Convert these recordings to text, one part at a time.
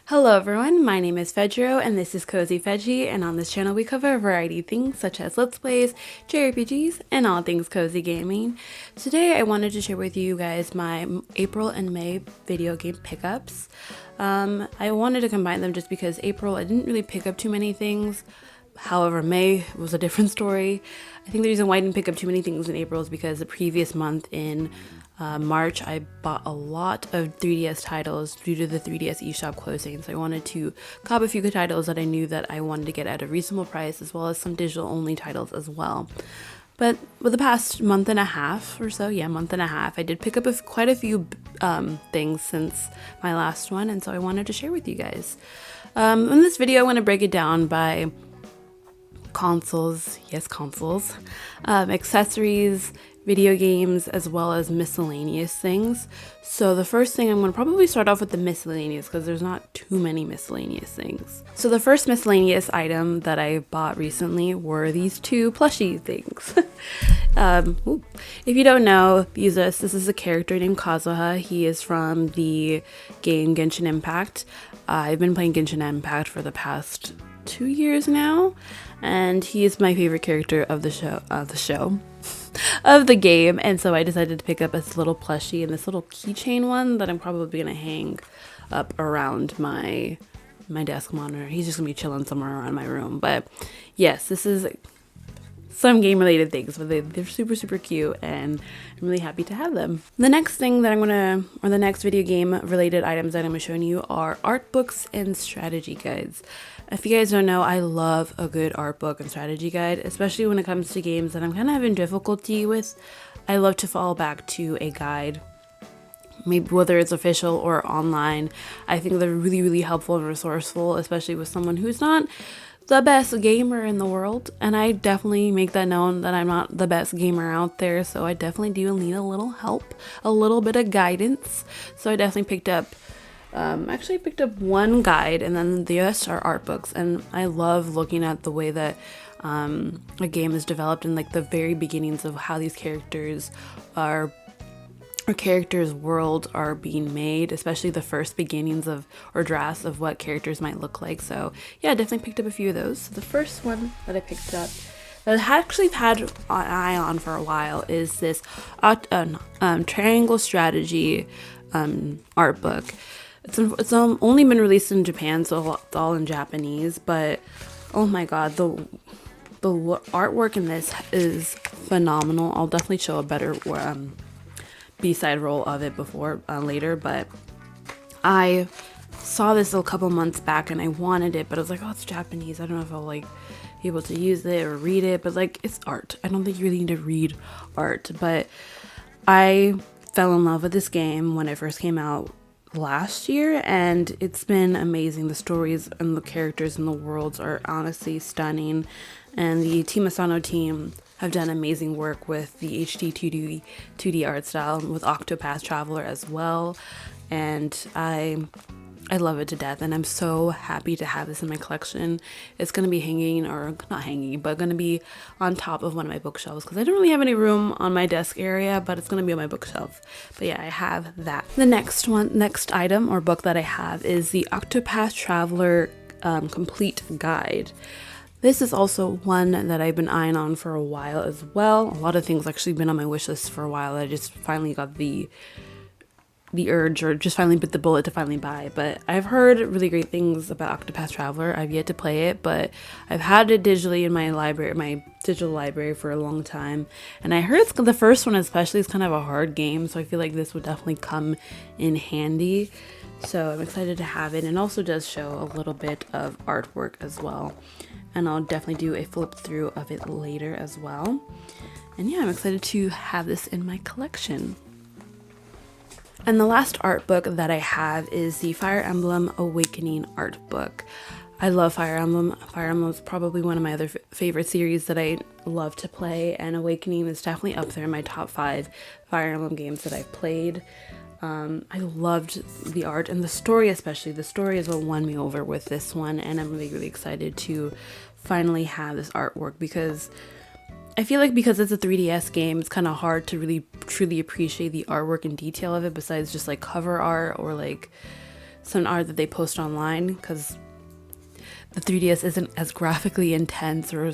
Hello everyone, my name is Fedro and this is Cozy Veggie, and on this channel we cover a variety of things such as Let's Plays, JRPGs, and all things cozy gaming. Today I wanted to share with you guys my April and May video game pickups. I wanted to combine them just because April I didn't really pick up too many things. However, May was a different story. I think the reason why I didn't pick up too many things in April is because the previous month in March, I bought a lot of 3DS titles due to the 3DS eShop closing. So I wanted to cop a few good titles that I knew that I wanted to get at a reasonable price, as well as some digital only titles as well. But with the past month and a half or so, month and a half, I did pick up quite a few things since my last one, and so I wanted to share with you guys. In this video, I want to break it down by consoles, yes, consoles, accessories, video games, as well as miscellaneous things. So the first thing, I'm going to probably start off with the miscellaneous because there's not too many miscellaneous things. So the first miscellaneous item that I bought recently were these two plushie things. If you don't know, this is a character named Kazuha. He is from the game Genshin Impact. I've been playing Genshin Impact for the past 2 years now, and he is my favorite character of the show of the game, and so I decided to pick up this little plushie and this little keychain one that I'm probably gonna hang up around my desk monitor. He's just gonna be chilling somewhere around my room. But yes, this is some game related things, but they're super cute, and I'm really happy to have them. The next thing that the next video game related items that I'm gonna show you are art books and strategy guides. If you guys don't know, I love a good art book and strategy guide, especially when it comes to games that I'm kind of having difficulty with. I love to fall back to a guide, maybe whether it's official or online. I think they're really helpful and resourceful, especially with someone who's not the best gamer in the world. And I definitely make that known that I'm not the best gamer out there, so I definitely do need a little help, a little bit of guidance. So I definitely picked up one guide, and then the rest are art books. And I love looking at the way that a game is developed in like the very beginnings of how these characters are, or characters' world are being made, especially the first beginnings of or drafts of what characters might look like. So yeah, I definitely picked up a few of those. So the first one that I picked up that I actually had an eye on for a while is this triangle strategy art book. It's only been released in Japan, so it's all in Japanese, but oh my god, the artwork in this is phenomenal. I'll definitely show a better B-side roll of it later, but I saw this a couple months back and I wanted it, but I was like, oh, it's Japanese, I don't know if I'll like be able to use it or read it, but like, it's art. I don't think you really need to read art, but I fell in love with this game when it first came out last year, and it's been amazing. The stories and the characters and the worlds are honestly stunning, and the Team Asano team have done amazing work with the HD 2D art style, with Octopath Traveler as well, and I love it to death, and I'm so happy to have this in my collection. It's going to be hanging, or not hanging, but going to be on top of one of my bookshelves, because I don't really have any room on my desk area, but it's going to be on my bookshelf. But yeah, I have that. The next item or book that I have is the Octopath Traveler Complete Guide. This is also one that I've been eyeing on for a while as well. A lot of things actually been on my wish list for a while. I just finally got the urge, or just finally bit the bullet to finally buy. But I've heard really great things about Octopath Traveler. I've yet to play it, but I've had it digitally in my digital library for a long time, and I heard the first one especially is kind of a hard game, so I feel like this would definitely come in handy. So I'm excited to have it, and also does show a little bit of artwork as well, and I'll definitely do a flip through of it later as well. And yeah, I'm excited to have this in my collection. And the last art book that I have is the Fire Emblem Awakening art book. I love Fire Emblem. Fire Emblem is probably one of my other favorite series that I love to play, and Awakening is definitely up there in my top 5 Fire Emblem games that I've played. I loved the art and the story, especially. The story is what won me over with this one, and I'm really excited to finally have this artwork, because I feel like because it's a 3DS game, it's kind of hard to really truly appreciate the artwork and detail of it, besides just like cover art or like some art that they post online, because the 3DS isn't as graphically intense or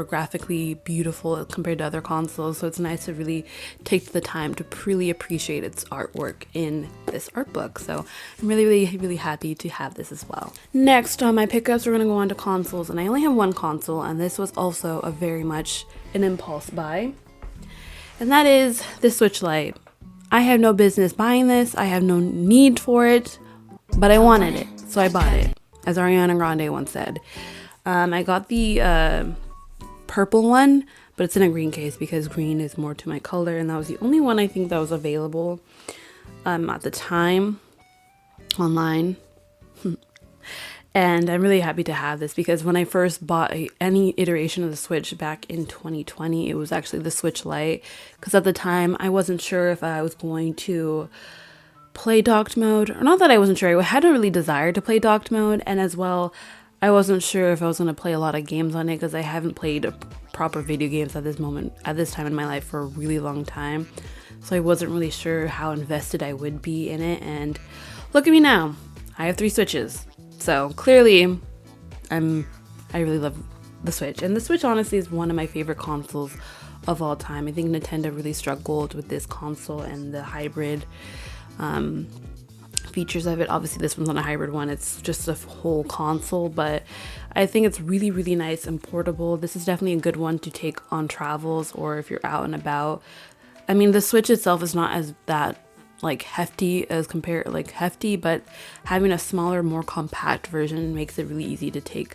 graphically beautiful compared to other consoles, so it's nice to really take the time to really appreciate its artwork in this art book. So I'm really happy to have this as well. Next on my pickups, we're gonna go on to consoles, and I only have one console, and this was also a very much an impulse buy, and that is the Switch Lite. I have no business buying this, I have no need for it, but I wanted it, so I bought it, as Ariana Grande once said. I got the purple one, but it's in a green case because green is more to my color, and that was the only one I think that was available at the time online. And I'm really happy to have this, because when I first bought any iteration of the Switch back in 2020, it was actually the Switch Lite, because at the time I wasn't sure if I was going to play docked mode, or not that I wasn't sure, I had a really desire to play docked mode, and as well I wasn't sure if I was going to play a lot of games on it, because I haven't played proper video games at this time in my life for a really long time. So I wasn't really sure how invested I would be in it, and look at me now. I have 3 Switches. So clearly I really love the Switch. And the Switch honestly is one of my favorite consoles of all time. I think Nintendo really struggled with this console and the hybrid features of it. Obviously this one's not a hybrid one, it's just a whole console, but I think it's really nice and portable. This is definitely a good one to take on travels, or if you're out and about. I mean, the Switch itself is not as that hefty, but having a smaller, more compact version makes it really easy to take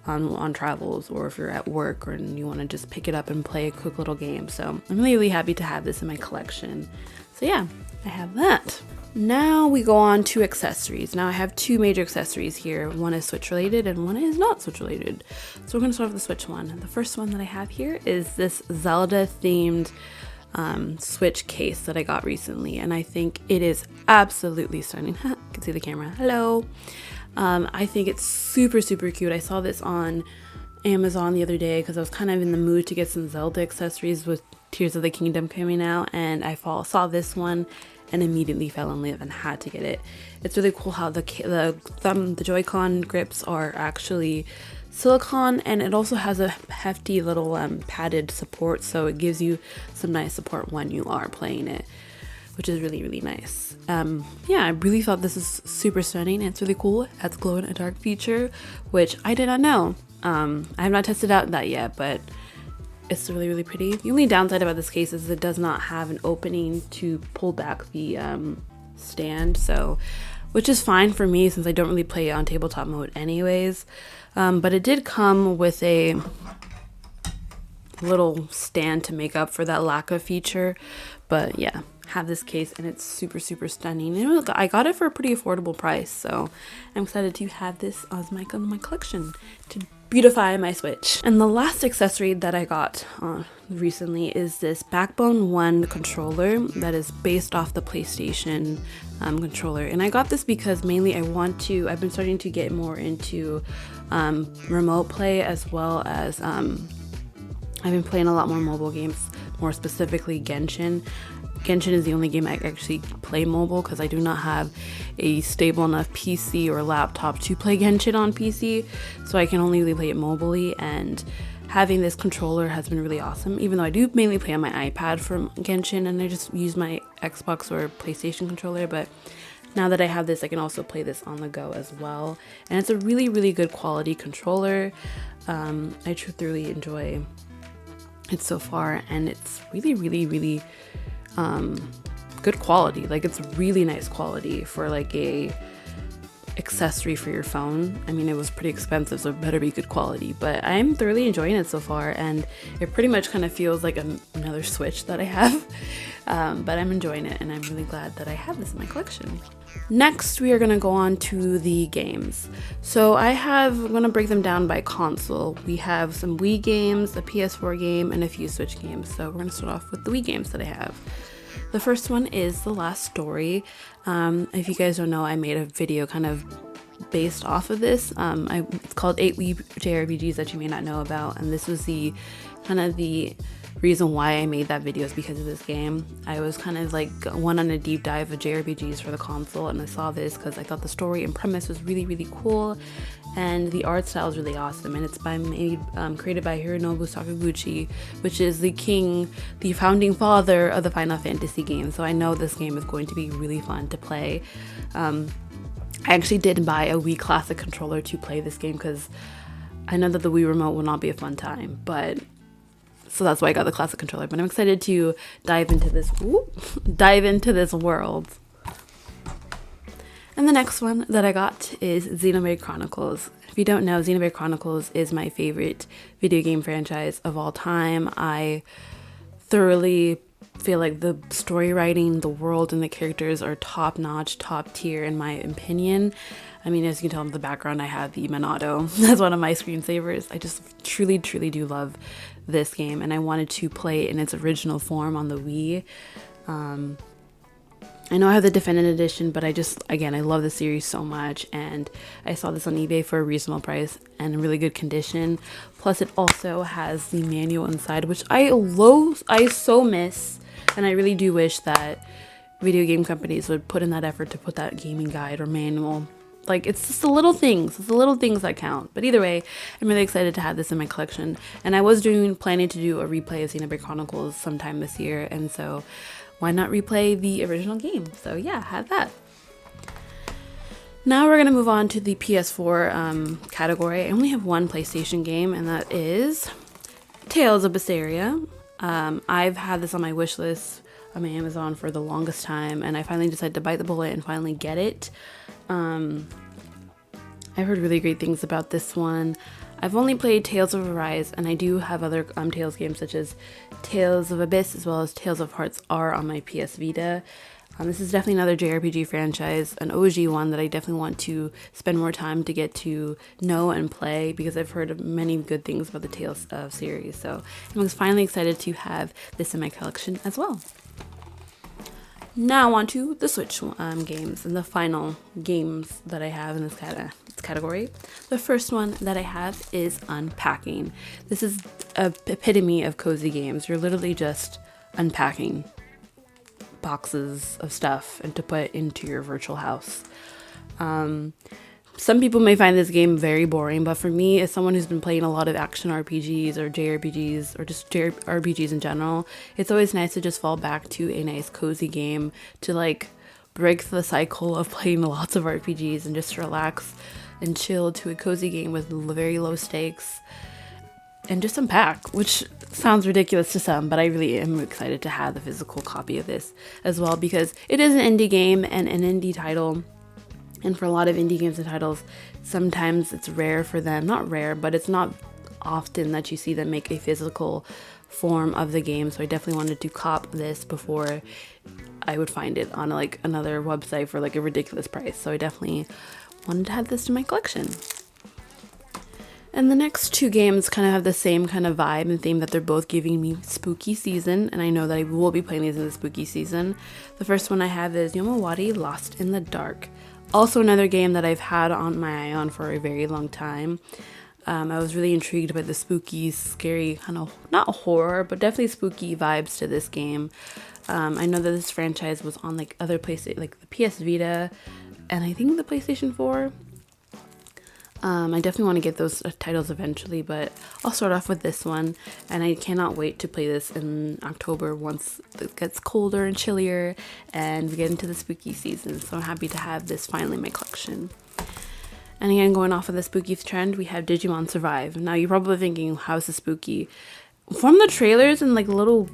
on travels, or if you're at work or you want to just pick it up and play a quick little game. So I'm really happy to have this in my collection. So yeah, I have that. Now we go on to accessories. Now I have 2 major accessories here. One is Switch related and one is not Switch related. So we're going to start with the Switch one. The first one that I have here is this Zelda themed Switch case that I got recently, and I think it is absolutely stunning. You can see the camera. Hello. I think it's super cute. I saw this on Amazon the other day because I was kind of in the mood to get some Zelda accessories with Tears of the Kingdom coming out, and I saw this one and immediately fell in love and had to get it. It's really cool how the Joy-Con grips are actually silicone, and it also has a hefty little padded support, so it gives you some nice support when you are playing it, which is really nice. Yeah, I really thought this is super stunning, and it's really cool. It has glow in the dark feature, which I did not know. I have not tested out that yet, but it's really pretty. The only downside about this case is it does not have an opening to pull back the stand, so which is fine for me since I don't really play on tabletop mode anyways. But it did come with a little stand to make up for that lack of feature. But yeah, have this case and it's super stunning. And I got it for a pretty affordable price, so I'm excited to have this as my collection to beautify my Switch. And the last accessory that I got recently is this Backbone 1 controller that is based off the PlayStation controller. And I got this because mainly I've been starting to get more into remote play, as well as I've been playing a lot more mobile games, more specifically Genshin. Genshin is the only game I actually play mobile because I do not have a stable enough PC or laptop to play Genshin on PC, so I can only really play it mobily, and having this controller has been really awesome, even though I do mainly play on my iPad for Genshin and I just use my Xbox or PlayStation controller, but now that I have this, I can also play this on the go as well, and it's a really good quality controller. I truly enjoy it so far, and it's really good quality. Like, it's really nice quality for like a accessory for your phone. I mean, it was pretty expensive, so it better be good quality, but I'm thoroughly enjoying it so far, and it pretty much kind of feels like another Switch that I have. But I'm enjoying it, and I'm really glad that I have this in my collection. Next, we are going to go on to the games. So I'm going to break them down by console. We have some Wii games, a PS4 game, and a few Switch games. So we're going to start off with the Wii games that I have. The first one is The Last Story. If you guys don't know, I made a video kind of based off of this. It's called 8 Wii JRPGs that you may not know about, and this was the reason why I made that video is because of this game. I was kind of like went on a deep dive of JRPGs for the console, and I saw this because I thought the story and premise was really, really cool, and the art style is really awesome. And it's created by Hironobu Sakaguchi, which is the founding father of the Final Fantasy game. So I know this game is going to be really fun to play. I actually did buy a Wii Classic controller to play this game because I know that the Wii remote will not be a fun time, so that's why I got the Classic controller. But I'm excited to dive into this world. And the next one that I got is Xenoblade Chronicles. If you don't know, Xenoblade Chronicles is my favorite video game franchise of all time. I thoroughly feel like the story writing, the world, and the characters are top notch, top tier in my opinion. I mean, as you can tell in the background, I have the Monado as one of my screensavers. I just truly, truly do love this game, and I wanted to play it in its original form on the Wii. I know I have the Definitive Edition, but I love the series so much, and I saw this on eBay for a reasonable price and in really good condition. Plus, it also has the manual inside, which I so miss, and I really do wish that video game companies would put in that effort to put that gaming guide or manual. Like, it's just the little things. It's the little things that count. But either way, I'm really excited to have this in my collection. And I was planning to do a replay of Xenoblade Chronicles sometime this year, and so why not replay the original game? So yeah, had that. Now we're going to move on to the PS4 category. I only have one PlayStation game, and that is Tales of Berseria. I've had this on my wish list on my Amazon for the longest time, and I finally decided to bite the bullet and finally get it. I've heard really great things about this one. I've only played Tales of Arise, and I do have other Tales games such as Tales of Abyss as well as Tales of Hearts R on my PS Vita. This is definitely another JRPG franchise, an OG one that I definitely want to spend more time to get to know and play because I've heard many good things about the Tales series. So I'm finally excited to have this in my collection as well. Now on to the Switch games and the final games that I have in this category. The first one that I have is Unpacking. This is an epitome of cozy games. You're literally just unpacking boxes of stuff and to put into your virtual house. Some people may find this game very boring, but for me, as someone who's been playing a lot of action RPGs or JRPGs or just RPGs in general, it's always nice to just fall back to a nice cozy game to like break the cycle of playing lots of RPGs and just relax and chill to a cozy game with very low stakes and just unpack, which sounds ridiculous to some, but I really am excited to have the physical copy of this as well because it is an indie game and an indie title. And for a lot of indie games and titles, sometimes it's rare for them, not rare, but it's not often that you see them make a physical form of the game. So I definitely wanted to cop this before I would find it on like another website for like a ridiculous price. So I definitely wanted to have this in my collection. And the next two games kind of have the same kind of vibe and theme that they're both giving me spooky season, and I know that I will be playing these in the spooky season. The first one I have is Yomawari Lost in the Dark. Also another game that I've had on my eye on for a very long time. I was really intrigued by the spooky, scary, kind of, not horror, but definitely spooky vibes to this game. I know that this franchise was on like other places, like the PS Vita, and I think the PlayStation 4. I definitely want to get those titles eventually, but I'll start off with this one, and I cannot wait to play this in October once it gets colder and chillier and we get into the spooky season. So I'm happy to have this finally in my collection. And again, going off of the spooky trend, we have Digimon Survive. Now you're probably thinking, how's this spooky? From the trailers and like little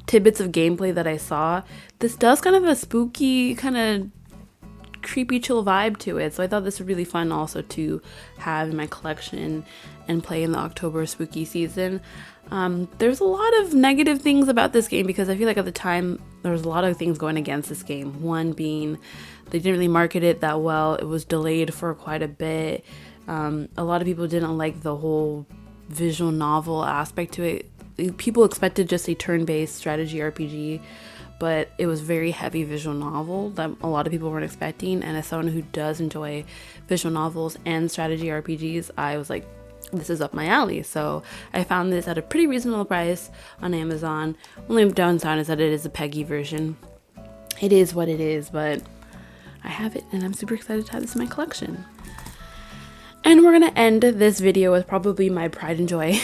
tidbits of gameplay that I saw, this does kind of a spooky kind of creepy chill vibe to it, so I thought this would be really fun also to have in my collection and play in the October spooky season. There's a lot of negative things about this game because I feel like at the time there was a lot of things going against this game. One being they didn't really market it that well. It was delayed for quite a bit. A lot of people didn't like the whole visual novel aspect to it. People expected just a turn-based strategy RPG, but it was very heavy visual novel that a lot of people weren't expecting. And as someone who does enjoy visual novels and strategy RPGs, I was like, this is up my alley. So I found this at a pretty reasonable price on Amazon. Only downside is that it is a Peggy version. It is what it is, but I have it and I'm super excited to have this in my collection. And we're gonna end this video with probably my pride and joy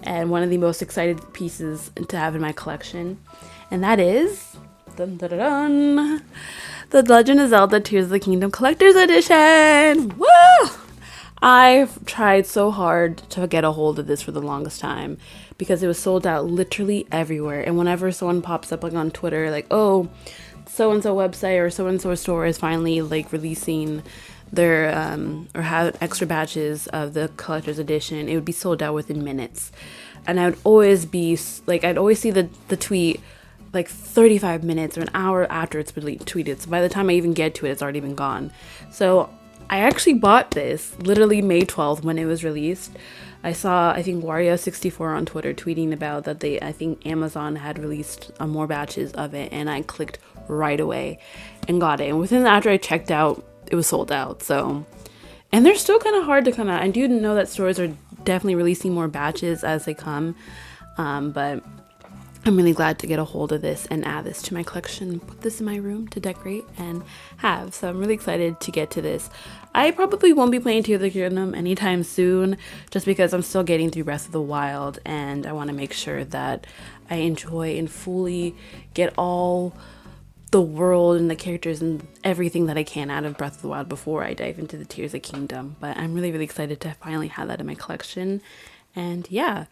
and one of the most excited pieces to have in my collection. And that is dun, dun, dun, dun, the Legend of Zelda Tears of the Kingdom Collector's Edition! Woo! I've tried so hard to get a hold of this for the longest time because it was sold out literally everywhere. And whenever someone pops up like on Twitter, like, oh, so-and-so website or so-and-so store is finally like releasing their or have extra batches of the collector's edition, it would be sold out within minutes. And I would always be like, I'd always see the tweet like 35 minutes or an hour after it's been tweeted. So by the time I even get to it, it's already been gone. So I actually bought this literally May 12th when it was released. I saw, I think, Wario64 on Twitter tweeting about that I think Amazon had released more batches of it, and I clicked right away and got it. And within after I checked out, it was sold out. So, and they're still kind of hard to come out. I do know that stores are definitely releasing more batches as they come, but I'm really glad to get a hold of this and add this to my collection, put this in my room to decorate and have. So I'm really excited to get to this. I probably won't be playing Tears of the Kingdom anytime soon, just because I'm still getting through Breath of the Wild, and I want to make sure that I enjoy and fully get all the world and the characters and everything that I can out of Breath of the Wild before I dive into the Tears of the Kingdom. But I'm really, really excited to finally have that in my collection. And yeah,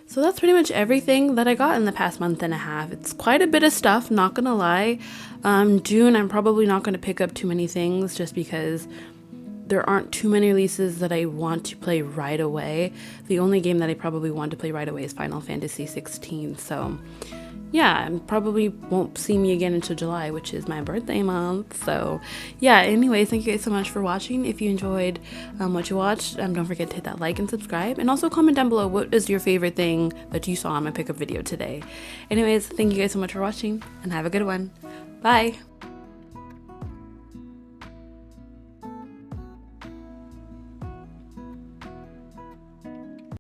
so that's pretty much everything that I got in the past month and a half. It's quite a bit of stuff, not gonna lie. June, I'm probably not gonna pick up too many things just because there aren't too many releases that I want to play right away. The only game that I probably want to play right away is Final Fantasy 16. So yeah, and probably won't see me again until July, which is my birthday month. So yeah, anyways, thank you guys so much for watching. If you enjoyed what you watched, don't forget to hit that like and subscribe, and also comment down below what is your favorite thing that you saw in my pickup video today. Anyways, thank you guys so much for watching, and have a good one. Bye.